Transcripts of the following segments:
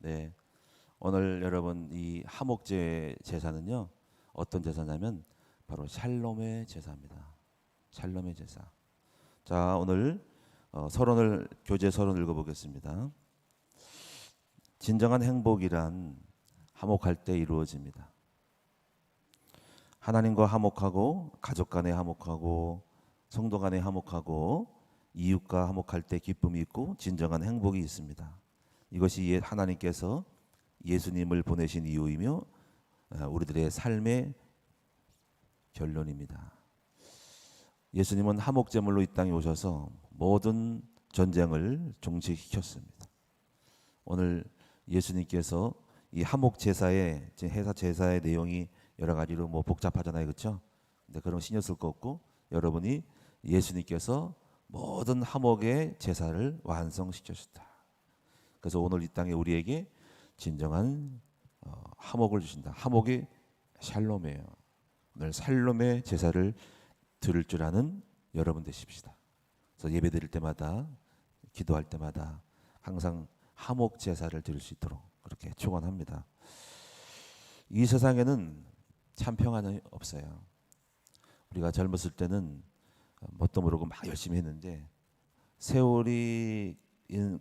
네, 오늘 여러분 이 하목제 제사는요 어떤 제사냐면 바로 샬롬의 제사입니다. 샬롬의 제사. 자, 오늘 서론을 교재 서론 읽어보겠습니다. 진정한 행복이란 화목할 때 이루어집니다. 하나님과 화목하고 가족 간에 화목하고 성도 간에 화목하고 이웃과 화목할 때 기쁨이 있고 진정한 행복이 있습니다. 이것이 하나님께서 예수님을 보내신 이유이며 우리들의 삶의 결론입니다. 예수님은 화목제물로 이 땅에 오셔서 모든 전쟁을 종식시켰습니다. 오늘 예수님께서 이 화목제사의 제사의 내용이 여러 가지로 복잡하잖아요, 그렇죠? 근데 그런 거 신경 쓸 거 없고 여러분이 예수님께서 모든 화목의 제사를 완성시켰다. 그래서 오늘 이 땅에 우리에게 진정한 화목을 주신다. 화목이 샬롬이에요. 오늘 샬롬의 제사를 드릴 줄 아는 여러분 되십시다. 그래서 예배 드릴 때마다 기도할 때마다 항상 화목 제사를 드릴 수 있도록 그렇게 축원합니다. 이 세상에는 참 평안이 없어요. 우리가 젊었을 때는 뭣도 모르고 막 열심히 했는데 세월이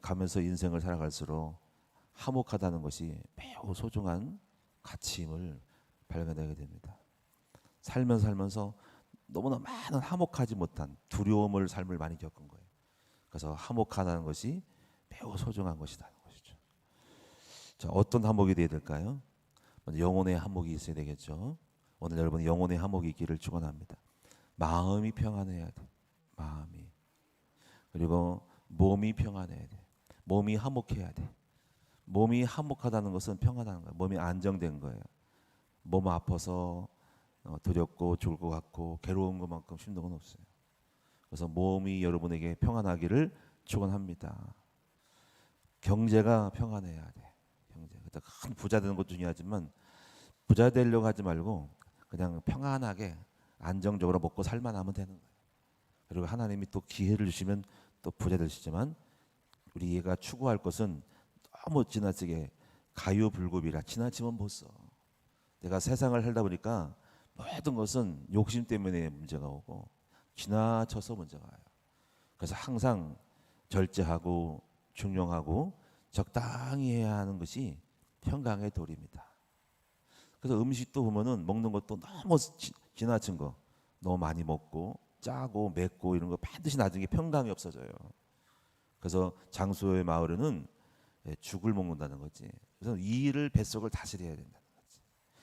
가면서 인생을 살아갈수록 화목하다는 것이 매우 소중한 가치임을 발견하게 됩니다. 살면서 너무나 많은 화목하지 못한 두려움을 삶을 많이 겪은 거예요. 그래서 화목하다는 것이 매우 소중한 것이다. 자, 어떤 화목이 되어야 될까요? 먼저 영혼의 화목이 있어야 되겠죠. 오늘 여러분 영혼의 화목이 있기를 축원합니다. 마음이 평안해야 돼. 마음이. 그리고 몸이 평안해야 돼. 몸이 화목해야 돼. 몸이 화목하다는 것은 평안한 거예요. 몸이 안정된 거예요. 몸 아파서 두렵고 죽을 것 같고 괴로운 것만큼 힘든 건 없어요. 그래서 몸이 여러분에게 평안하기를 축원합니다. 경제가 평안해야 돼. 경제. 큰 부자 되는 것도 중요하지만 부자 되려고 하지 말고 그냥 평안하게 안정적으로 먹고 살만 하면 되는 거예요. 그리고 하나님이 또 기회를 주시면 또 부자 되시지만 우리가 추구할 것은 너무 지나치게 가유불급이라 지나치면 못 써. 내가 세상을 살다 보니까 모든 것은 욕심 때문에 문제가 오고 지나쳐서 문제가 와요. 그래서 항상 절제하고 중용하고 적당히 해야 하는 것이 평강의 도리입니다. 그래서 음식도 보면은 먹는 것도 너무 지나친 거 너무 많이 먹고 짜고 맵고 이런 거 반드시 나중에 평강이 없어져요. 그래서 장수의 마을에는 죽을 먹는다는 거지. 그래서 이 일을 뱃속을 다스려야 된다는 거지.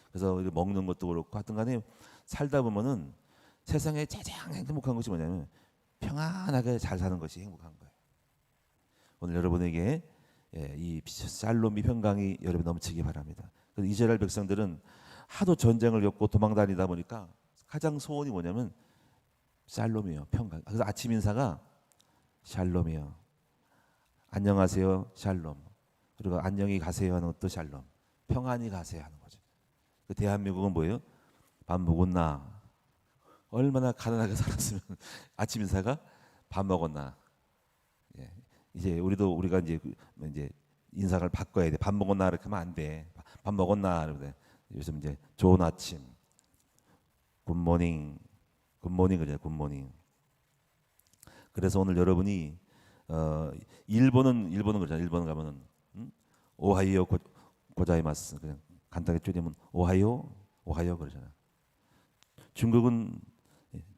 그래서 먹는 것도 그렇고 하여튼 간에 살다 보면은 세상에 가장 행복한 것이 뭐냐면 평안하게 잘 사는 것이 행복한 거예요. 오늘 여러분에게 이 샬롬이 평강이 여러분 넘치기 바랍니다. 그래서 이스라엘 백성들은 하도 전쟁을 겪고 도망다니다 보니까 가장 소원이 뭐냐면 샬롬이에요. 평강. 그래서 아침 인사가 샬롬이에요. 안녕하세요. 샬롬. 그리고 안녕히 가세요 하는 것도 샬롬. 평안히 가세요 하는 거죠. 그 대한민국은 뭐예요? 밥 먹었나? 얼마나 가난하게 살았으면 아침 인사가 밥 먹었나? 예. 이제 우리가 이제 인사를 바꿔야 돼. 밥 먹었나 이렇게 하면 안 돼. 밥 먹었나 그러면 요즘 이제 좋은 아침, 굿모닝 그래요. 굿모닝. 그래서 오늘 여러분이 일본은 그러잖아요. 일본 가면은 오하이오 고자이마스 그냥 간단하게 줄이면 오하이오 그러잖아요. 중국은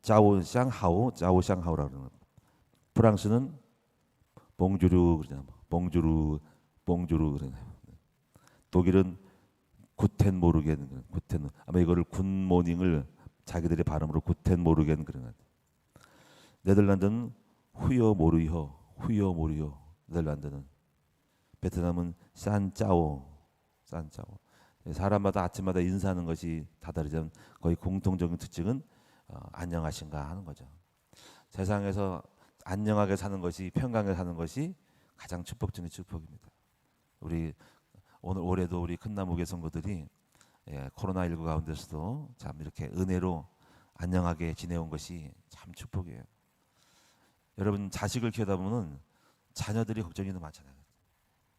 짜오샹하오라고 그러는 거예요. 프랑스는 봉주르 그러잖아요. 봉주르 그러잖아요. 독일은 구텐 모르겐 아마 이거를 굿모닝을 자기들의 발음으로 구텐 모르겐 그러는. 네덜란드는 후요 모르요 네덜란드는. 베트남은 산짜오. 사람마다 아침마다 인사하는 것이 다 다르지만 거의 공통적인 특징은 안녕하신가 하는 거죠. 세상에서 안녕하게 사는 것이 평강하게 사는 것이 가장 축복 중의 축복입니다. 우리 오늘 올해도 우리 큰나무교 성도들이 코로나19 가운데서도 참 이렇게 은혜로 안녕하게 지내온 것이 참 축복이에요. 여러분 자식을 키우다 보면 자녀들이 걱정이 너무 많잖아요.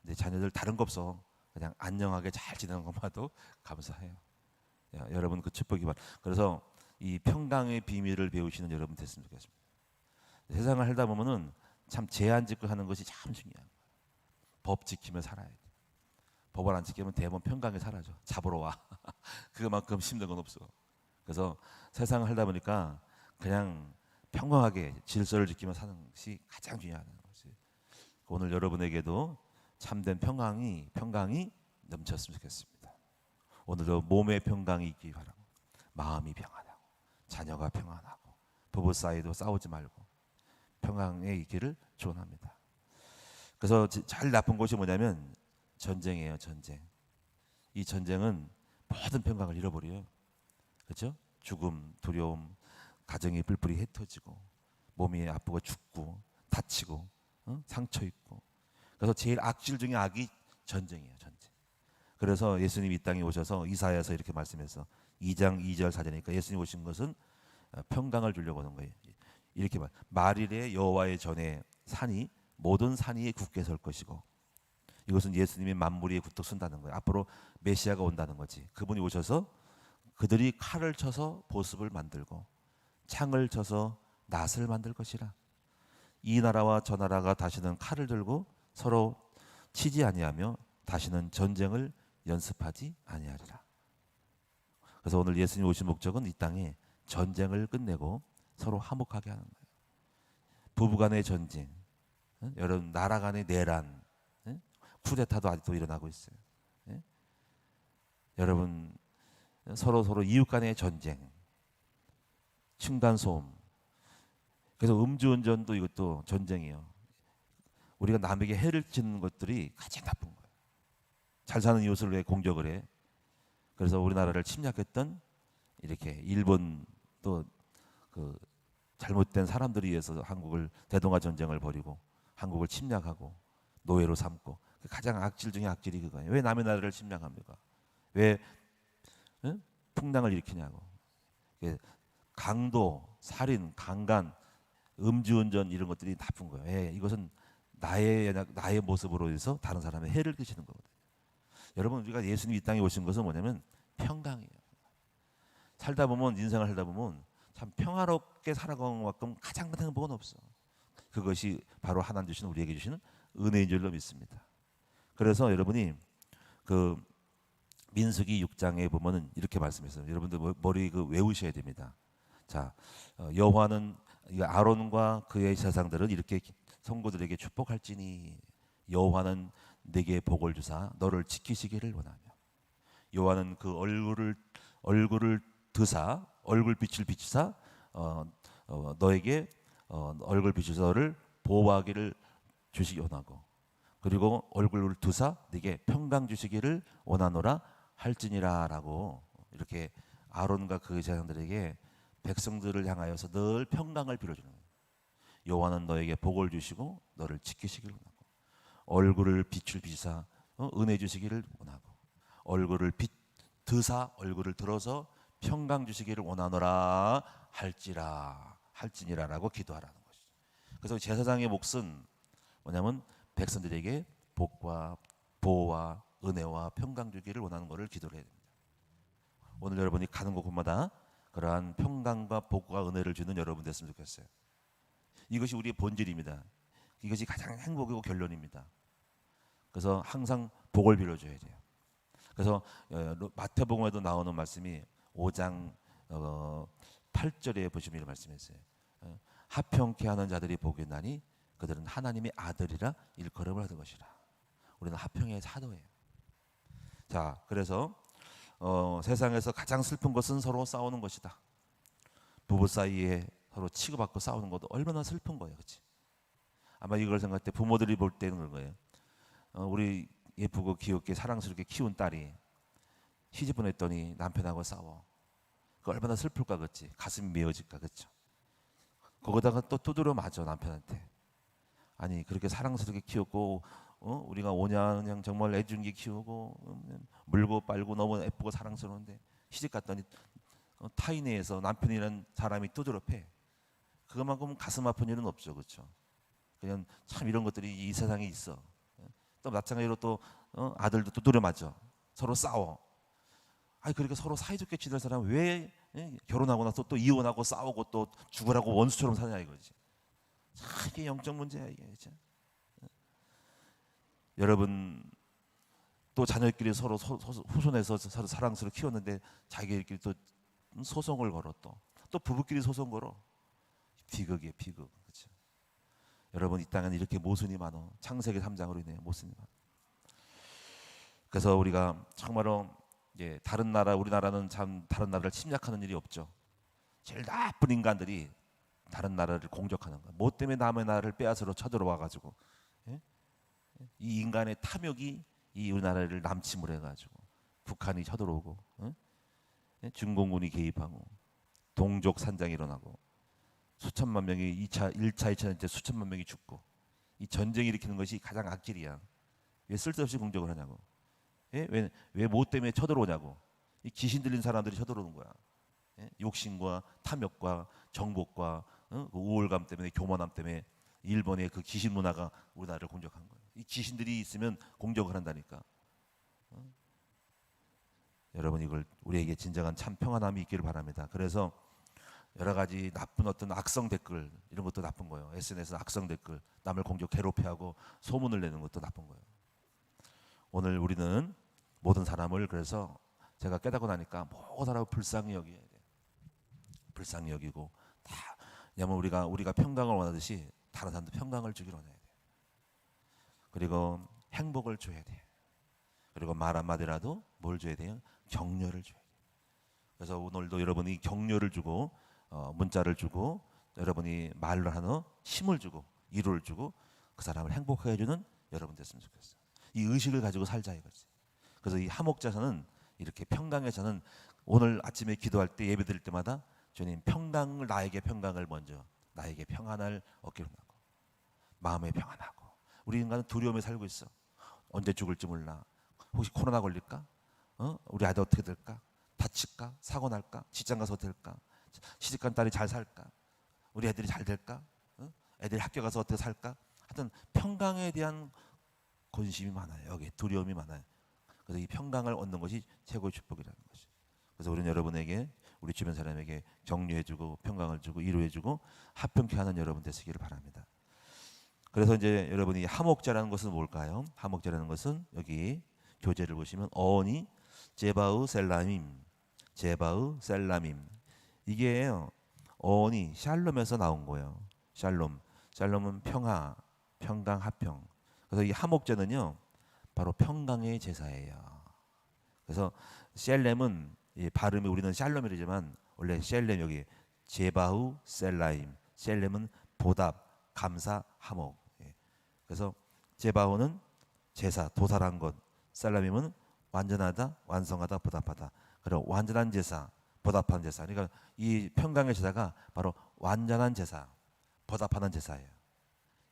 근데 자녀들 다른 거 없어. 그냥 안녕하게 잘 지내는 것만도 감사해요. 여러분 그 축복이 받. 그래서 이 평강의 비밀을 배우시는 여러분 됐으면 좋겠습니다. 세상을 살다 보면은 참 제한 짓고 하는 것이 참 중요한 거예요. 법 지키며 살아야 돼. 법을 안 지키면 대부분 평강에 사라져. 잡으러 와. 그만큼 힘든 건 없어. 그래서 세상을 살다 보니까 그냥 평범하게 질서를 지키며 사는 것이 가장 중요한 거지. 오늘 여러분에게도 참된 평강이 넘쳤으면 좋겠습니다. 오늘도 몸의 평강이 있기 바랍니다. 마음이 평안하고 자녀가 평안하고 부부 사이도 싸우지 말고 평강에 있기를 축원합니다. 그래서 제일 나쁜 것이 뭐냐면 전쟁이에요. 전쟁. 이 전쟁은 모든 평강을 잃어버려요. 그렇죠? 죽음, 두려움, 가정이 뿔뿔이 흩어지고 몸이 아프고 죽고 다치고 상처 입고. 그래서 제일 악질 중에 악이 전쟁이에요. 전쟁. 그래서 예수님이 이 땅에 오셔서 이사야서 이렇게 말씀해서 2장 2절 사전이니까 예수님 오신 것은 평강을 주려고 하는 거예요. 이렇게 말일에 여호와의 전에 산이 모든 산 위에 굳게 설 것이고, 이것은 예수님이 만물 위에 굳게 선다는 거예요. 앞으로 메시아가 온다는 거지. 그분이 오셔서 그들이 칼을 쳐서 보습을 만들고 창을 쳐서 낫을 만들 것이라. 이 나라와 저 나라가 다시는 칼을 들고 서로 치지 아니하며 다시는 전쟁을 연습하지 아니하리라. 그래서 오늘 예수님 오신 목적은 이 땅에 전쟁을 끝내고 서로 화목하게 하는 거예요. 부부간의 전쟁, 여러분 나라 간의 내란, 쿠데타도 아직도 일어나고 있어요. 여러분 서로 이웃 간의 전쟁, 층간소음. 그래서 음주운전도 이것도 전쟁이에요. 우리가 남에게 해를 끼치는 것들이 가장 나쁜 거예요. 잘 사는 이웃을 왜 공격을 해? 그래서 우리나라를 침략했던 이렇게 일본도 그 잘못된 사람들에 의해서 한국을 대동아 전쟁을 벌이고 한국을 침략하고 노예로 삼고, 가장 악질 중에 악질이 그거예요. 왜 남의 나라를 침략합니까? 왜 풍랑을 일으키냐고. 강도, 살인, 강간, 음주운전 이런 것들이 나쁜 거예요. 왜? 이것은 나의 모습으로 해서 다른 사람의 해를 끼치는 거거든요. 여러분 우리가 예수님이 이 땅에 오신 것은 뭐냐면 평강이에요. 살다 보면 인생을 살다 보면 참 평화롭게 살아가는 것만큼 가장 큰 행복은 없어. 그것이 바로 하나님 주시는 우리에게 주시는 은혜인 줄로 믿습니다. 그래서 여러분이 그 민수기 6장에 보면은 이렇게 말씀했어요. 여러분들 머리 외우셔야 됩니다. 자, 여호와는 아론과 그의 제사장들은 이렇게 성도들에게 축복할지니 여호와는 내게 복을 주사 너를 지키시기를 원하며, 여호와는 그 얼굴을 드사 얼굴빛을 비추사 너에게 얼굴 비추사 너를 보호하기를 주시기 원하고, 그리고 얼굴을 두사 네게 평강 주시기를 원하노라 할지니라라고, 이렇게 아론과 그 제사장들에게 백성들을 향하여서 늘 평강을 빌어주는 거예요. 여호와는 너에게 복을 주시고 너를 지키시기를 원하고, 얼굴을 빛을 비추사 은혜 주시기를 원하고, 얼굴을 드사 얼굴을 들어서 평강 주시기를 원하노라 할지니라라고 기도하라는 것이죠. 그래서 제사장의 몫은 뭐냐면 백성들에게 복과 보호와 은혜와 평강 주기를 원하는 것을 기도를 해야 됩니다. 오늘 여러분이 가는 곳마다 그러한 평강과 복과 은혜를 주는 여러분 됐으면 좋겠어요. 이것이 우리의 본질입니다. 이것이 가장 행복이고 결론입니다. 그래서 항상 복을 빌어줘야 돼요. 그래서 마태복음에도 나오는 말씀이 5장 8절에 보시면 이런 말씀이었어요. 합평케 하는 자들이 복이 나니 그들은 하나님의 아들이라 일컬음을 하는 것이라. 우리는 합평의 사도예요. 자, 그래서 세상에서 가장 슬픈 것은 서로 싸우는 것이다. 부부 사이에 서로 치고받고 싸우는 것도 얼마나 슬픈 거예요, 그렇지? 아마 이걸 생각할 때 부모들이 볼 때는 그런 거예요. 우리 예쁘고 귀엽게 사랑스럽게 키운 딸이 시집 보냈더니 남편하고 싸워. 그 얼마나 슬플까, 그렇지? 가슴이 메어질까, 그렇죠? 거기다가 또 두드려 맞아 남편한테. 아니 그렇게 사랑스럽게 키웠고 우리가 5년 정말 애준게 키우고 물고 빨고 너무 예쁘고 사랑스러운데 시집 갔더니 타인에서 남편이라는 사람이 두드려 패. 그것만큼 가슴 아픈 일은 없죠, 그렇죠? 그냥 참 이런 것들이 이 세상에 있어. 또 마찬가지로 또 아들도 두드려 맞아. 서로 싸워. 아니 그러니까 서로 사이좋게 지낼 사람 왜 결혼하고 나서 또 이혼하고 싸우고 또 죽으라고 원수처럼 사냐 이거지. 참 이게 영적 문제야 이게 진짜. 여러분 또 자녀끼리 서로 후손해서 서로 사랑스럽게 키웠는데 자기들끼리 또 소송을 걸어 또 부부끼리 소송 걸어. 비극이에요 비극. 그렇죠? 여러분 이 땅에는 이렇게 모순이 많어. 창세기 3장으로 인해 모순이 많아. 그래서 우리가 정말로 다른 나라 우리나라는 참 다른 나라를 침략하는 일이 없죠. 제일 나쁜 인간들이 다른 나라를 공격하는 거야. 뭐 때문에 남의 나라를 빼앗으러 쳐들어와 가지고 이 인간의 탐욕이 이 우리나라를 남침을 해가지고 북한이 쳐들어오고 중공군이 개입하고 동족 산장이 일어나고 수천만 명이 1차, 2차 때 수천만 명이 죽고 이 전쟁 일으키는 것이 가장 악질이야. 왜 쓸데없이 공격을 하냐고. 왜 뭐 때문에 쳐들어오냐고. 이 귀신 들린 사람들이 쳐들어오는 거야. 욕심과 탐욕과 정복과 우월감 때문에 교만함 때문에 일본의 그 귀신 문화가 우리나라를 공격한 거예요. 이 귀신들이 있으면 공격을 한다니까. 여러분 이걸 우리에게 진정한 참 평안함이 있기를 바랍니다. 그래서 여러 가지 나쁜 어떤 악성 댓글 이런 것도 나쁜 거예요. SNS 악성 댓글 남을 공격 괴롭혀하고 소문을 내는 것도 나쁜 거예요. 오늘 우리는 모든 사람을 그래서 제가 깨닫고 나니까 모든 사람을 불쌍히 여겨야 돼. 불쌍히 여기고 다 왜냐면 우리가 평강을 원하듯이 다른 사람도 평강을 주기를 원해야 돼. 그리고 행복을 줘야 돼. 그리고 말 한마디라도 뭘 줘야 돼요? 격려를 줘야 돼. 그래서 오늘도 여러분이 격려를 주고 문자를 주고 여러분이 말로 하는 힘을 주고 위로를 주고 그 사람을 행복하게 해주는 여러분 됐으면 좋겠어요. 이 의식을 가지고 살자 이거지. 그래서 이 하목자서는 이렇게 평강에서는 오늘 아침에 기도할 때 예배 드릴 때마다 주님 평강을 나에게 평강을 먼저 나에게 평안을 얻기로 하고 마음에 평안하고 우리 인간은 두려움에 살고 있어. 언제 죽을지 몰라. 혹시 코로나 걸릴까? 우리 아들 어떻게 될까? 다칠까? 사고 날까? 직장 가서 어떻게 될까? 시집간 딸이 잘 살까? 우리 애들이 잘 될까? 애들이 학교 가서 어떻게 살까? 하여튼 평강에 대한 관심이 많아요. 여기 두려움이 많아요. 그래서 이 평강을 얻는 것이 최고의 축복이라는 것이. 그래서 우리는 여러분에게 우리 주변 사람에게 격려해주고 평강을 주고 위로해주고 화평케 하는 여러분 되시기를 바랍니다. 그래서 이제 여러분이 하목자라는 것은 뭘까요? 하목자라는 것은 여기 교재를 보시면 어원이 제바우 셀라밈, 제바우 셀라밈 이게 어원이 샬롬에서 나온 거예요. 샬롬은 평화, 평강, 화평. 그래서 이 하목자는요 바로 평강의 제사예요. 그래서 셀렘은 이 발음이 우리는 샬롬이지만 원래 셀렘 여기 제바우 셀라임, 셀렘은 보답, 감사, 하목. 그래서 제바우는 제사, 도살한 것, 셀라임은 완전하다, 완성하다, 보답하다. 그리고 완전한 제사, 보답하는 제사. 그러니까 이 평강의 제사가 바로 완전한 제사, 보답하는 제사예요.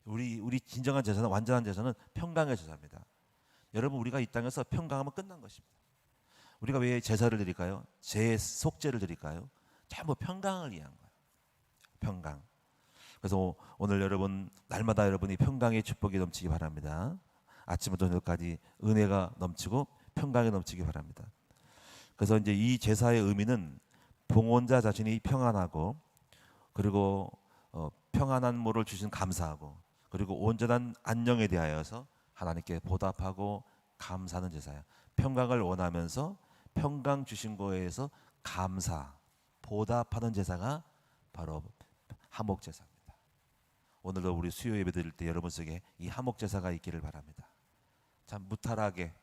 우리 진정한 제사는 완전한 제사는 평강의 제사입니다. 여러분 우리가 이 땅에서 평강하면 끝난 것입니다. 우리가 왜 제사를 드릴까요? 제 속죄를 드릴까요? 전부 평강을 위한 거예요. 평강. 그래서 오늘 여러분 날마다 여러분이 평강의 축복이 넘치기 바랍니다. 아침부터 저녁까지 은혜가 넘치고 평강이 넘치기 바랍니다. 그래서 이제 이 제사의 의미는 봉헌자 자신이 평안하고 그리고 평안한 모를 주신 감사하고 그리고 온전한 안녕에 대하여서 하나님께 보답하고 감사하는 제사야. 평강을 원하면서 평강 주신 거에서 감사, 보답하는 제사가 바로 하목 제사입니다. 오늘도 우리 수요 예배 드릴 때 여러분 속에 이 하목 제사가 있기를 바랍니다. 참 무탈하게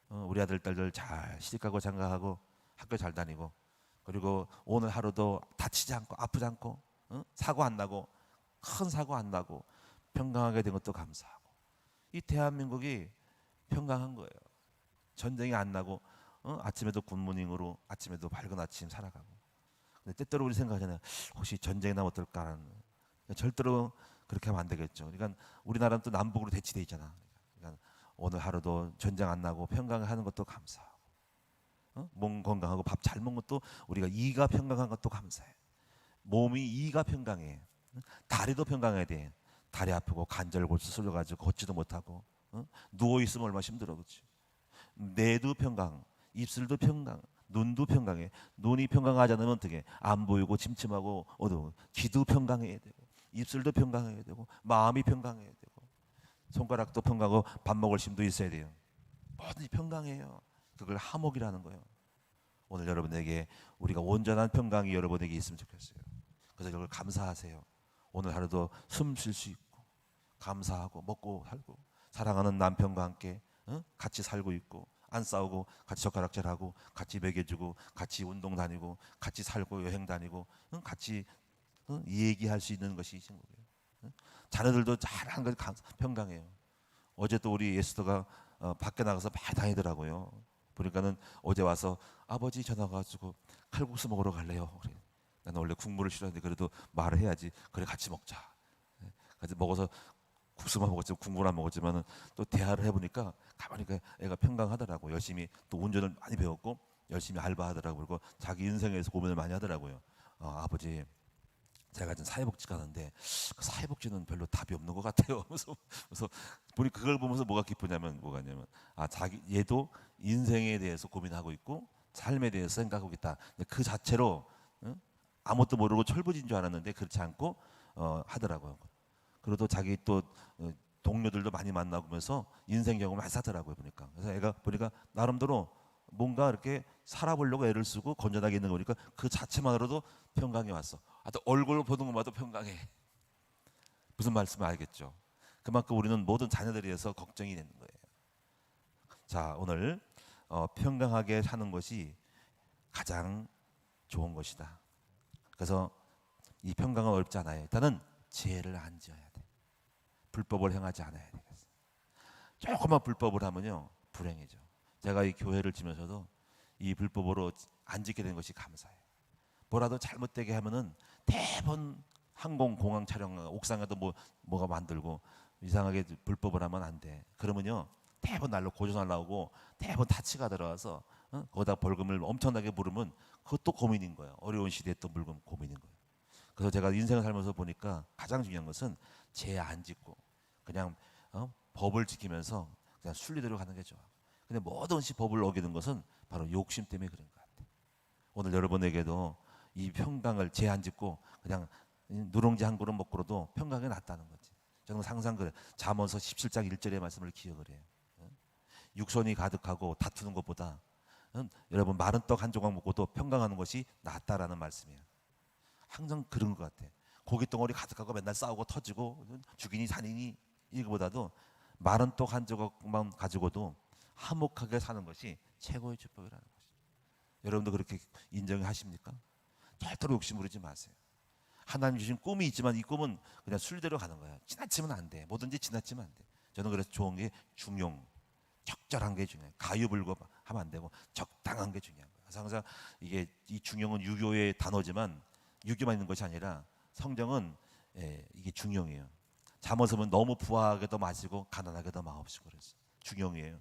우리 아들 딸들 잘 시집가고 장가하고 학교 잘 다니고 그리고 오늘 하루도 다치지 않고 아프지 않고 사고 안 나고 큰 사고 안 나고 평강하게 된 것도 감사하고 이 대한민국이 평강한 거예요. 전쟁이 안 나고 아침에도 굿모닝으로 아침에도 밝은 아침 살아가고. 근데 때때로 우리 생각하잖아요. 혹시 전쟁이 나면 어떨까? 절대로 그렇게 하면 안 되겠죠. 그러니까 우리나라는 또 남북으로 대치돼 있잖아. 그러니까 오늘 하루도 전쟁 안 나고 평강하는 것도 감사하고 몸 건강하고 밥 잘 먹는 것도 우리가 이가 평강한 것도 감사해. 몸이 이가 평강해. 다리도 평강해야 돼. 다리 아프고 관절 골수 쏠려가지고 걷지도 못하고 누워 있으면 얼마나 힘들어, 그렇지? 뇌도 평강, 입술도 평강, 눈도 평강해. 눈이 평강하지 않으면 어떻게? 안 보이고 침침하고 어두워. 귀도 평강해야 되고, 입술도 평강해야 되고, 마음이 평강해야 되고, 손가락도 평강하고 밥 먹을 힘도 있어야 돼요. 뭐든지 평강해요. 그걸 화목이라는 거예요. 오늘 여러분에게 우리가 온전한 평강이 여러분에게 있으면 좋겠어요. 그래서 이걸 감사하세요. 오늘 하루도 숨 쉴 수 있고 감사하고 먹고 살고 사랑하는 남편과 함께 같이 살고 있고 안 싸우고 같이 젓가락질하고 같이 먹여주고 같이 운동 다니고 같이 살고 여행 다니고 같이 얘기할 수 있는 것이 거예요. 자녀들도 잘한 것 평강해요. 어제 또 우리 에스더가 밖에 나가서 많이 다니더라고요. 보니까는 어제 와서 아버지 전화 가지고 칼국수 먹으러 갈래요. 그래. 나는 원래 국물을 싫어하는데 그래도 말을 해야지. 그래 같이 먹자. 같이 먹어서 국수만 먹었지 국물 안 먹었지만은 또 대화를 해보니까 가만히 애가 평강하더라고. 열심히 또 운전을 많이 배웠고 열심히 알바하더라고. 그리고 자기 인생에서 고민을 많이 하더라고요. 아버지 제가 지금 사회복지 가는데 그 사회복지는 별로 답이 없는 것 같아요. 그래서 보니 그걸 보면서 뭐가 기쁘냐면 자기 얘도 인생에 대해서 고민하고 있고 삶에 대해서 생각하고 있다. 근데 그 자체로 아무것도 모르고 철부지인 줄 알았는데 그렇지 않고 하더라고요. 그리고 또 자기 또 동료들도 많이 만나면서 인생 경험을 많이 쌓더라고요. 보니까 그래서 애가 보니까 나름대로 뭔가 이렇게 살아보려고 애를 쓰고 건전하게 있는 거 보니까 그 자체만으로도 평강이 왔어. 또 얼굴 보는 것마다 평강해. 무슨 말씀을 알겠죠? 그만큼 우리는 모든 자녀들에 대해서 걱정이 되는 거예요. 자, 오늘 평강하게 사는 것이 가장 좋은 것이다. 그래서 이 평강은 어렵지 않아요. 일단은 죄를 안 지어야 돼. 불법을 행하지 않아야 되겠어. 조금만 불법을 하면요 불행해져. 제가 이 교회를 지면서도 이 불법으로 안 짓게 된 것이 감사해요. 뭐라도 잘못되게 하면은 대번 항공공항 촬영 옥상에도 뭐가 만들고 이상하게 불법을 하면 안 돼. 그러면요 대번 날로 고조사 나오고 대번 타치가 들어와서 거기다 벌금을 엄청나게 물으면 그것도 고민인 거예요. 어려운 시대에 또 물금 고민인 거예요. 그래서 제가 인생을 살면서 보니까 가장 중요한 것은 죄 안 짓고 그냥 법을 지키면서 그냥 순리대로 가는 게 좋아. 근데 뭐든지 법을 어기는 것은 바로 욕심 때문에 그런 것 같아. 오늘 여러분에게도 이 평강을 죄 안 짓고 그냥 누룽지 한 그릇 먹고도 평강이 낫다는 거지. 저는 항상 그래. 잠언서 17장 1절의 말씀을 기억을 해요. 육손이 가득하고 다투는 것보다 여러분 마른 떡 한 조각 먹고도 평강하는 것이 낫다라는 말씀이에요. 항상 그런 것 같아. 고기 덩어리 가득하고 맨날 싸우고 터지고 죽이니 살이니 이거보다도 마른 떡 한 조각만 가지고도 화목하게 사는 것이 최고의 축복이라는 것이죠. 여러분도 그렇게 인정하십니까? 절대로 욕심 부리지 마세요. 하나님 주신 꿈이 있지만 이 꿈은 그냥 순리대로 가는 거야. 지나치면 안 돼. 뭐든지 지나치면 안 돼. 저는 그래서 좋은 게 중용, 적절한 게 중요해요. 가유불급 하면 안 되고 적당한 게 중요한 거예요. 그래서 항상 이 중용은 유교의 단어지만 유교만 있는 것이 아니라 성경은 이게 중용이에요. 잠언서는 너무 부하게도 마시고 가난하게도 마옵시고 그래서 중용이에요.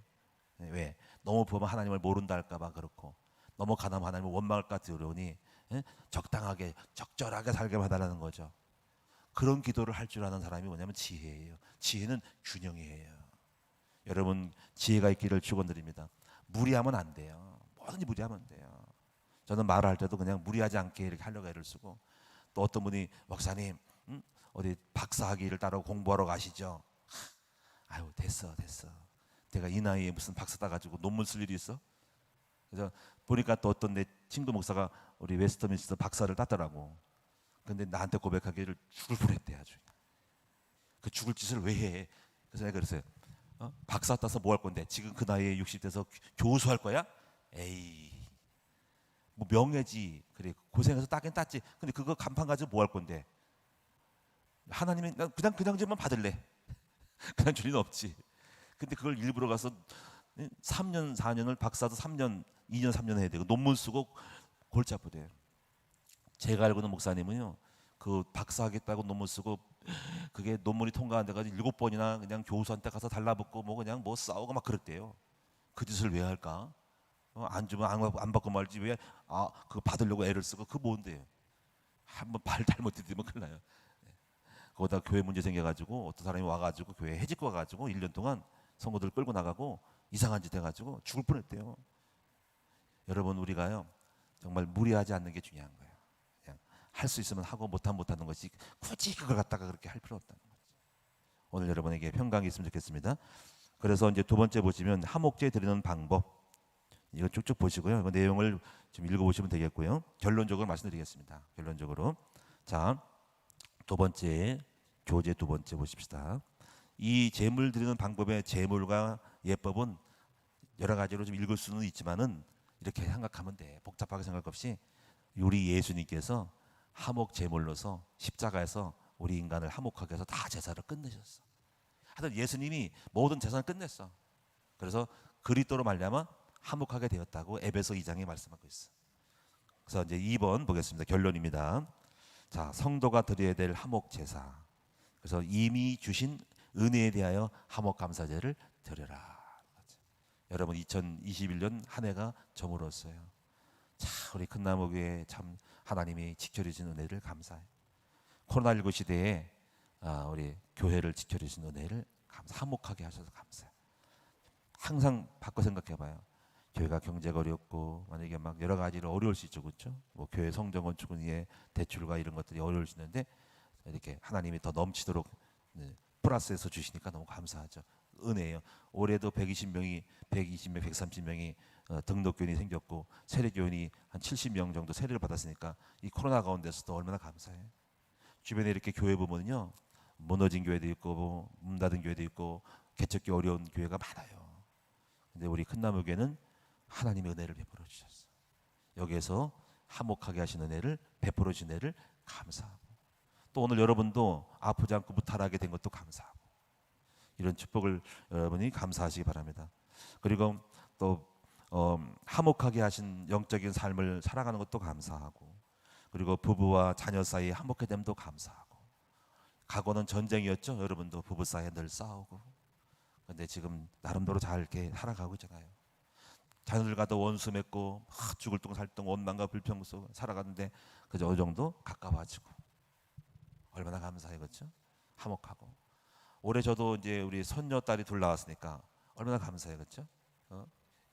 왜? 너무 부하면 하나님을 모른다 할까봐 그렇고 너무 가난하면 하나님을 원망할까 두려우니 적당하게 적절하게 살게 해달라는 거죠. 그런 기도를 할 줄 아는 사람이 뭐냐면 지혜예요. 지혜는 균형이에요. 여러분 지혜가 있기를 축원드립니다. 무리하면 안 돼요. 뭐든지 무리하면 안 돼요. 저는 말을 할 때도 그냥 무리하지 않게 이렇게 하려고 애를 쓰고 또 어떤 분이 목사님 어디 박사학위를 따러 공부하러 가시죠. 아유 됐어. 내가 이 나이에 무슨 박사 따가지고 논문 쓸 일이 있어? 그래서 보니까 또 어떤 내 친구 목사가 우리 웨스터민스터 박사를 땄더라고. 근데 나한테 고백하기를 죽을 뻔했대 아주. 그 죽을 짓을 왜 해? 그래서 내가 그랬어요. 박사 따서 뭐 할 건데? 지금 그 나이에 60대에서 교수할 거야? 에이, 뭐 명예지. 그래 고생해서 따긴 땄지. 근데 그거 간판 가지고 뭐 할 건데? 하나님이 그냥 주면 받을래. 그냥 줄 리는 없지. 근데 그걸 일부러 가서 3년 4년을 박사도 3년 2년 3년 해야 되고 논문 쓰고 골치 아프대요. 제가 알고 있는 목사님은요 그 박사 하겠다고 논문 쓰고 그게 논문이 통과 안 돼가지고 7번이나 그냥 교수한테 가서 달라붙고 뭐 그냥 뭐 싸우고 막 그랬대요. 그 짓을 왜 할까? 안 주면 안 받고 말지 왜 그거 받으려고 애를 쓰고 그 뭔데요? 한번 발 잘못 디디면 큰일 나요. 거기다 교회 문제 생겨가지고 어떤 사람이 와가지고 교회 해직고 와가지고 1년 동안 성도들 끌고 나가고 이상한 짓 해가지고 죽을 뻔했대요. 여러분, 우리가요 정말 무리하지 않는 게 중요한 거예요. 그냥 할 수 있으면 하고 못하면 못하는 것이 굳이 그걸 갖다가 그렇게 할 필요 없다는 거죠. 오늘 여러분에게 평강이 있으면 좋겠습니다. 그래서 이제 두 번째 보시면 하목제 드리는 방법, 이거 쭉쭉 보시고요. 그 내용을 좀 읽어보시면 되겠고요. 결론적으로 말씀드리겠습니다. 결론적으로, 자, 두 번째 교재 두 번째 보십시다. 이 제물 드리는 방법의 제물과 예법은 여러 가지로 좀 읽을 수는 있지만은 이렇게 생각하면 돼. 복잡하게 생각 없이 우리 예수님께서 하목 제물로서 십자가에서 우리 인간을 하목하게 해서 다 제사를 끝내셨어. 하여튼 예수님이 모든 제사를 끝냈어. 그래서 그리스도로 말미암아 하목하게 되었다고 에베소 2장에 말씀하고 있어. 그래서 이제 2번 보겠습니다. 결론입니다. 자, 성도가 드려야 될 하목 제사. 그래서 이미 주신 은혜에 대하여 하목 감사제를 드려라. 여러분, 2021년 한 해가 저물었어요. 자, 우리 큰나무교회 참 하나님이 지켜주신 은혜를 감사해. 코로나19 시대에 우리 교회를 지켜주신 은혜를 화목하게 하셔서 감사해. 항상 바꿔 생각해봐요. 교회가 경제가 어렵고 만약에 막 여러 가지로 어려울 수 있죠, 그렇죠? 뭐 교회 성전 건축은 위에 대출과 이런 것들이 어려울 수 있는데 이렇게 하나님이 더 넘치도록 플러스해서 주시니까 너무 감사하죠. 은혜예요. 올해도 120명, 130명이 등록교인이 생겼고 세례교인이 한 70명 정도 세례를 받았으니까 이 코로나 가운데서도 얼마나 감사해. 주변에 이렇게 교회 보면요, 무너진 교회도 있고 문 닫은 교회도 있고 개척기 어려운 교회가 많아요. 근데 우리 큰나무교회는 하나님의 은혜를 베풀어 주셨어. 여기에서 화목하게 하신 은혜를 베풀어 주신 은혜를 감사하고, 또 오늘 여러분도 아프지 않고 무탈하게 된 것도 감사하고, 이런 축복을 여러분이 감사하시기 바랍니다. 그리고 또 화목하게 하신 영적인 삶을 살아가는 것도 감사하고, 그리고 부부와 자녀 사이에 화목해 됨도 감사하고. 과거는 전쟁이었죠. 여러분도 부부 사이에 늘 싸우고. 근데 지금 나름대로 잘 이렇게 살아가고 있잖아요. 자녀들과도 원수 맺고 죽을 둥 살 둥 원망과 불평 속 살아가는데 그저 어느 정도 가까워지고. 얼마나 감사해, 그렇죠? 화목하고. 올해 저도 이제 우리 손녀 딸이 둘 나왔으니까 얼마나 감사해, 그렇죠?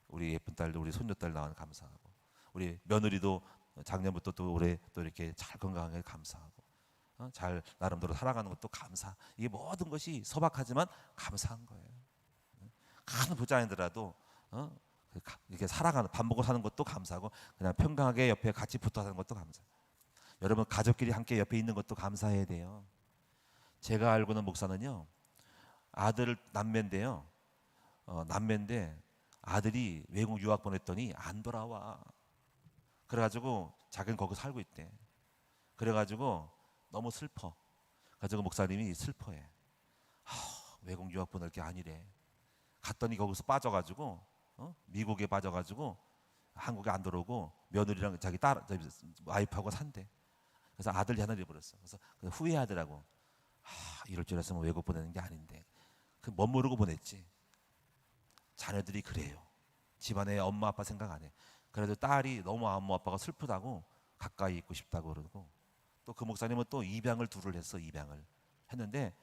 우리 예쁜 딸도 우리 손녀 딸 나와서 감사하고, 우리 며느리도 작년부터 또 올해 또 이렇게 잘 건강하게 감사하고, 잘 나름대로 살아가는 것도 감사. 이게 모든 것이 소박하지만 감사한 거예요. 큰 부자 아니더라도 이렇게 살아가는, 밥 먹고 사는 것도 감사하고, 그냥 평강하게 옆에 같이 붙어 사는 것도 감사. 여러분, 가족끼리 함께 옆에 있는 것도 감사해야 돼요. 제가 알고는 목사는요, 아들 남매인데요, 남매인데 아들이 외국 유학 보냈더니 안 돌아와. 그래가지고 자기는 거기 살고 있대. 그래가지고 너무 슬퍼. 가지고 목사님이 슬퍼해. 외국 유학 보낼 게 아니래. 갔더니 거기서 빠져가지고 미국에 빠져가지고 한국에 안 들어오고 며느리랑 자기 딸 와이프하고 산대. 그래서 아들 하나 잃어버렸어. 그래서 후회하더라고. 이럴 줄 알았으면 외국 보내는 게 아닌데. 그 멋모르고 보냈지. 자녀들이 그래요. 집안에 엄마 아빠 생각 안 해. 그래도 딸이 너무 엄마 아빠가 슬프다고 가까이 있고 싶다고 그러고, 또 그 목사님은 또 입양을 둘을 했어. 입양을 했는데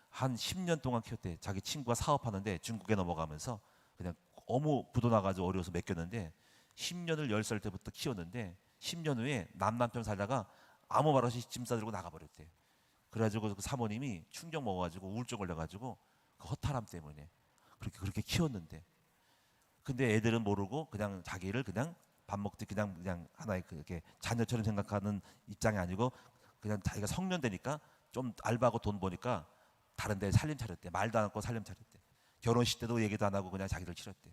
한 10년 동안 키웠대. 자기 친구가 사업하는데 중국에 넘어가면서 그냥 너무 부도나가지고 어려워서 맡겼는데 10년을 10살 때부터 키웠는데 10년 후에 남편 살다가 아무 말 없이 짐 싸들고 나가버렸대. 그래가지고 그 사모님이 충격 먹어가지고 우울증 걸려가지고 그 허탈함 때문에 그렇게 키웠는데, 근데 애들은 모르고 그냥 자기를 그냥 밥 먹듯 그냥 하나의 그렇게 자녀처럼 생각하는 입장이 아니고, 그냥 자기가 성년 되니까 좀 알바하고 돈 버니까 다른 데 살림 차렸대. 말도 안 하고 살림 차렸대. 결혼식 때도 얘기도 안 하고 그냥 자기를 치렀대.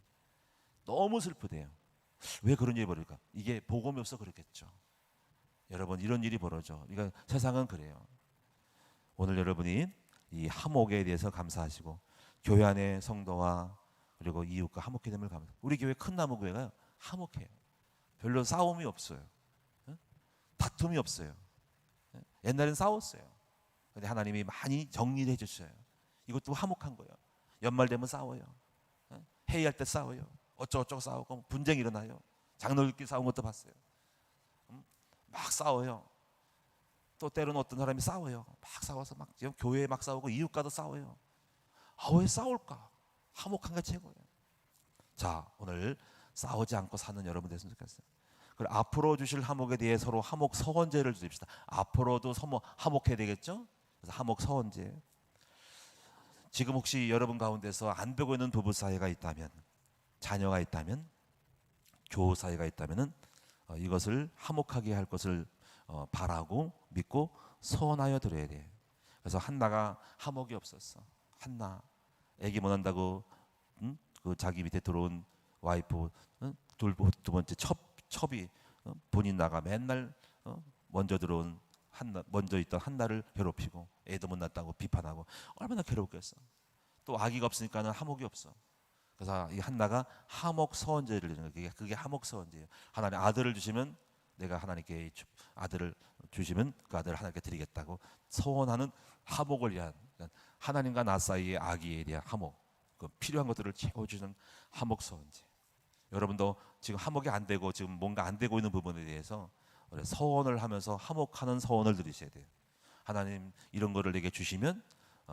너무 슬프대요. 왜 그런 일이 벌어질까? 이게 복음이 없어 그렇겠죠. 여러분, 이런 일이 벌어져. 그러니까 세상은 그래요. 오늘 여러분이 이 화목에 대해서 감사하시고, 교회 안에 성도와 그리고 이웃과 화목해 됨을 감사. 우리 교회 큰 나무 교회가 화목해요. 별로 싸움이 없어요. 다툼이 없어요. 옛날엔 싸웠어요. 근데 하나님이 많이 정리를 해주셔요. 이것도 화목한 거예요. 연말 되면 싸워요. 회의할 때 싸워요. 어쩌고저쩌고 싸우고 분쟁이 일어나요. 장로들끼리 싸운 것도 봤어요. 막 싸워요. 또 때로는 어떤 사람이 싸워요. 막 싸워서 막 교회에 막 싸우고 이웃과도 싸워요. 왜 싸울까? 화목한 게 최고예요. 자, 오늘 싸우지 않고 사는 여러분 됐으면 좋겠어요. 그리고 앞으로 주실 화목에 대해 서로 화목 서원제를 드립시다. 앞으로도 화목해야 되겠죠? 그래서 화목 서원제. 지금 혹시 여러분 가운데서 안 되고 있는 부부 사이가 있다면, 자녀가 있다면, 교우 사이가 있다면은 이것을 화목하게 할 것을 바라고 믿고 서원하여 드려야 돼. 그래서 한나가 화목이 없었어. 한나 애기 못 난다고 그 자기 밑에 들어온 와이프 두 번째 첩이 본인 나가 맨날 먼저 들어온 먼저 있던 한나를 괴롭히고 애도 못 낳았다고 비판하고 얼마나 괴롭겠어. 또 아기가 없으니까는 화목이 없어. 그래서 이 한나가 화목 서원제를 드리는 거예요. 그게 화목 서원제예요. 하나님 아들을 주시면 내가 하나님께 아들을 주시면 그 아들을 하나님께 드리겠다고 서원하는 화목을 위한, 하나님과 나 사이의 아기에 대한 화목, 그 필요한 것들을 채워주는 화목 서원제. 여러분도 지금 화목이 안 되고 지금 뭔가 안 되고 있는 부분에 대해서 서원을 하면서 화목하는 서원을 드리셔야 돼요. 하나님 이런 거를 내게 주시면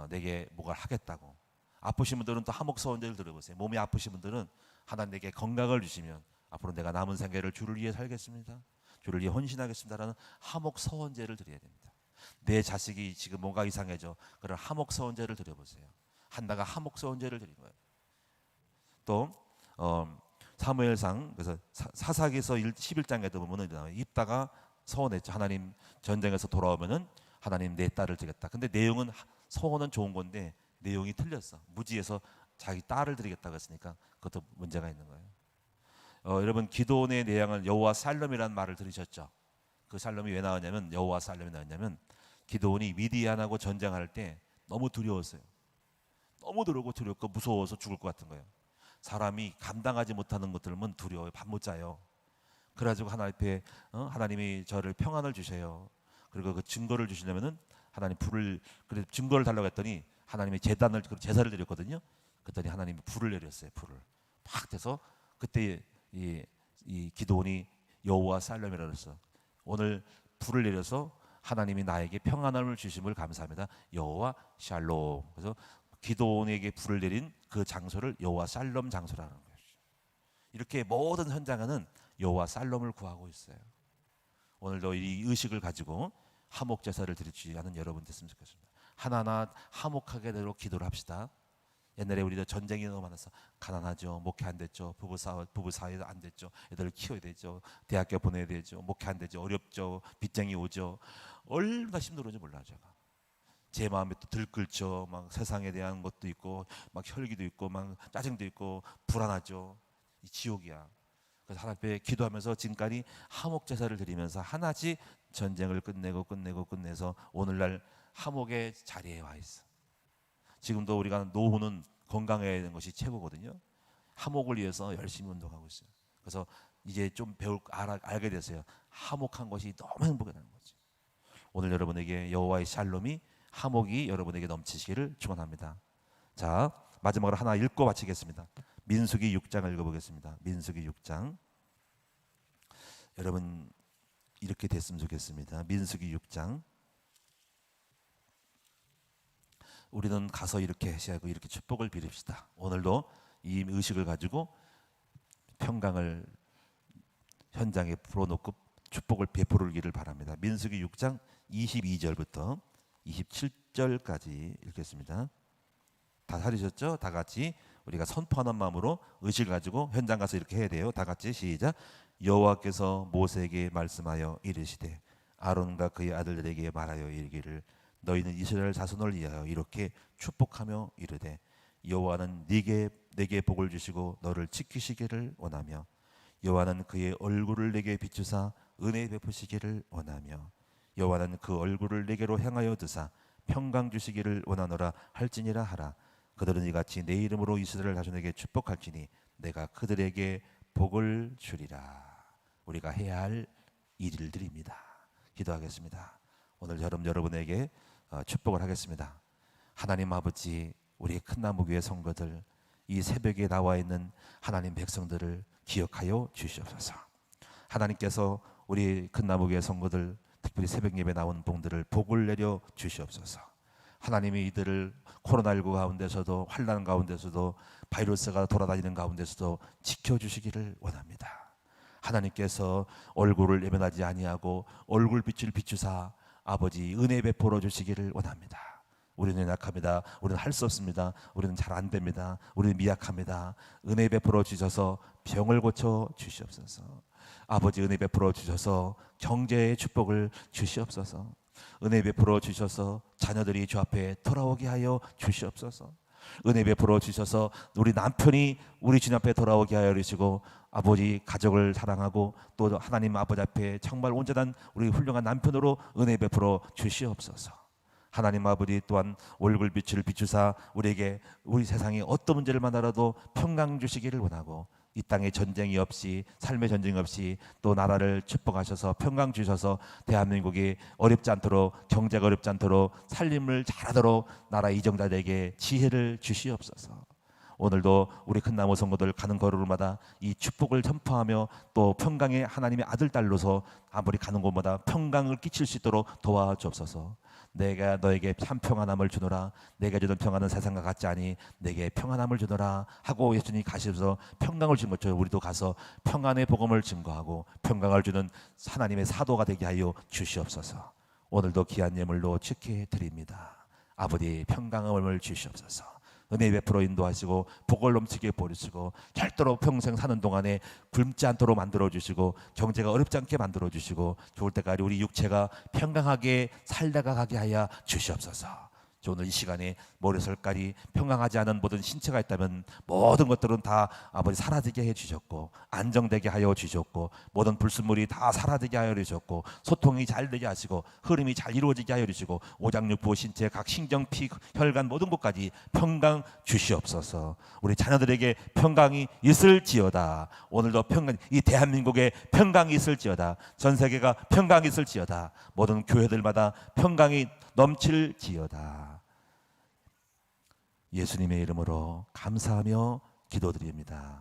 내게 뭐가 하겠다고. 아프신 분들은 또 화목 서원제를 들어보세요. 몸이 아프신 분들은 하나님 내게 건강을 주시면 앞으로 내가 남은 생애를 주를 위해 살겠습니다. 주를 위해 헌신하겠습니다라는 화목 서원제를 드려야 됩니다. 내 자식이 지금 뭔가 이상해져. 그런 화목 서원제를 드려보세요. 한나가 화목 서원제를 드린 거예요. 또 사무엘상 그래서 사사기서 11장에도 보면은 입다가 서원했죠. 하나님 전쟁에서 돌아오면은 하나님 내 딸을 드리겠다. 근데 내용은 서원은 좋은 건데 내용이 틀렸어. 무지해서 자기 딸을 드리겠다고 했으니까 그것도 문제가 있는 거예요. 여러분 기도원의 내용은 여호와 살롬이라는 말을 들으셨죠? 그 살롬이 왜 나왔냐면 여호와 살롬이 나왔냐면 기도원이 미디안하고 전쟁할 때 너무 두려웠어요. 너무 두렵고 무서워서 죽을 것 같은 거예요. 사람이 감당하지 못하는 것들은 두려워요. 밤 못 자요. 그래가지고 하나님 앞에 하나님이 저를 평안을 주셔요. 그리고 그 증거를 주시려면은 하나님 그래서 증거를 달라고 했더니 하나님이 제사를 드렸거든요. 그랬더니 하나님이 불을 내렸어요. 불을 팍 돼서 그때 이 기도원이 여호와 살롬이라고 했어. 오늘 불을 내려서 하나님이 나에게 평안함을 주심을 감사합니다. 여호와 샬롬. 그래서 기도원에게 불을 내린 그 장소를 여호와 살롬 장소라는 거예요. 이렇게 모든 현장에는 여호와 살롬을 구하고 있어요. 오늘도 이 의식을 가지고 화목 제사를 드리지 않은 여러분 됐으면 좋겠습니다. 하나하나 화목하게 되도록 기도를 합시다. 옛날에 우리도 전쟁이 너무 많아서 가난하죠. 목회 안 됐죠. 부부 사이도 안 됐죠. 애들을 키워야 되죠. 대학교 보내야 되죠. 목회 안 되죠. 어렵죠. 빚쟁이 오죠. 얼마나 힘들었는지 몰라요. 제가 제 마음에 또 들끓죠. 막 세상에 대한 것도 있고 막 혈기도 있고 막 짜증도 있고 불안하죠. 이 지옥이야. 그래서 하나님 앞에 기도하면서 지금까지 화목 제사를 드리면서 하나씩 전쟁을 끝내서 오늘날 화목의 자리에 와 있어. 지금도 우리가 노후는 건강해야 되는 것이 최고거든요. 화목을 위해서 열심히 운동하고 있어요. 그래서 이제 좀 알게 됐어요. 화목한 것이 너무 행복하다는 거지. 오늘 여러분에게 여호와의 샬롬이 화목이 여러분에게 넘치시기를 축원합니다. 자, 마지막으로 하나 읽고 마치겠습니다. 민수기 6장을 읽어보겠습니다. 민수기 6장. 여러분 이렇게 됐으면 좋겠습니다. 민수기 6장. 우리는 가서 이렇게 하시고 이렇게 축복을 빌읍시다. 오늘도 이 의식을 가지고 평강을 현장에 풀어놓고 축복을 베풀기를 바랍니다. 민수기 6장 22절부터 27절까지 읽겠습니다. 다 살리셨죠? 다 같이 우리가 선포하는 마음으로 의식을 가지고 현장 가서 이렇게 해야 돼요. 다 같이 시작. 여호와께서 모세에게 말씀하여 이르시되 아론과 그의 아들들에게 말하여 이르기를 너희는 이스라엘 자손을 위하여 이렇게 축복하며 이르되 여호와는 내게 복을 주시고 너를 지키시기를 원하며 여호와는 그의 얼굴을 내게 비추사 은혜 베푸시기를 원하며 여호와는 그 얼굴을 내게로 향하여 드사 평강 주시기를 원하노라 할지니라 하라. 그들은 이같이 내 이름으로 이스라엘 자손에게 축복할지니 내가 그들에게 복을 주리라. 우리가 해야 할 일들입니다. 기도하겠습니다. 오늘 여러분에게 축복을 하겠습니다. 하나님 아버지, 우리 큰나무교회 성도들, 이 새벽에 나와 있는 하나님 백성들을 기억하여 주시옵소서. 하나님께서 우리 큰나무교회 성도들, 특별히 새벽 예배 나온 분들을 복을 내려 주시옵소서. 하나님이 이들을 코로나19 가운데서도, 환난 가운데서도, 바이러스가 돌아다니는 가운데서도 지켜주시기를 원합니다. 하나님께서 얼굴을 예면하지 아니하고 얼굴빛을 비추사 아버지 은혜 베풀어 주시기를 원합니다. 우리는 약합니다. 우리는 할 수 없습니다. 우리는 잘 안 됩니다. 우리는 미약합니다. 은혜 베풀어 주셔서 병을 고쳐 주시옵소서. 아버지 은혜 베풀어 주셔서 경제의 축복을 주시옵소서. 은혜 베풀어 주셔서 자녀들이 주 앞에 돌아오게 하여 주시옵소서. 은혜 베풀어 주셔서 우리 남편이 우리 주님 앞에 돌아오게 하여 주시고, 아버지 가족을 사랑하고 또 하나님 아버지 앞에 정말 온전한 우리 훌륭한 남편으로 은혜 베풀어 주시옵소서. 하나님 아버지 또한 얼굴빛을 비추사 우리에게 우리 세상에 어떤 문제를 만나라도 평강 주시기를 원하고, 이 땅에 전쟁이 없이, 삶의 전쟁이 없이 또 나라를 축복하셔서 평강 주셔서 대한민국이 어렵지 않도록, 경제가 어렵지 않도록, 살림을 잘하도록 나라 이정자들에게 지혜를 주시옵소서. 오늘도 우리 큰나무 성도들 가는 걸음마다 이 축복을 전파하며 또 평강의 하나님의 아들 딸로서 아무리 가는 곳마다 평강을 끼칠 수 있도록 도와주옵소서. 내가 너에게 참 평안함을 주노라, 내가 주는 평안은 세상과 같지 아니 내게 평안함을 주노라 하고 예수님이 가시면서 평강을 준 것처럼 우리도 가서 평안의 복음을 증거하고 평강을 주는 하나님의 사도가 되게 하여 주시옵소서. 오늘도 귀한 예물로 축해 드립니다. 아버지 평강을 주시옵소서. 은혜 베풀어 인도하시고 복을 넘치게 보내시고 절대로 평생 사는 동안에 굶지 않도록 만들어주시고 경제가 어렵지 않게 만들어주시고 좋을 때까지 우리 육체가 평강하게 살다가 가게 하여 주시옵소서. 오늘 이 시간에 모래설까지 평강하지 않은 모든 신체가 있다면 모든 것들은 다 아버지 사라지게 해주셨고 안정되게 하여 주셨고 모든 불순물이 다 사라지게 하여 주셨고 소통이 잘 되게 하시고 흐름이 잘 이루어지게 하여 주시고 오장육부 신체 각 신경 피 혈관 모든 곳까지 평강 주시옵소서. 우리 자녀들에게 평강이 있을지어다. 오늘도 평강, 이 대한민국에 평강이 있을지어다. 전 세계가 평강이 있을지어다. 모든 교회들마다 평강이 넘칠지어다. 예수님의 이름으로 감사하며 기도드립니다.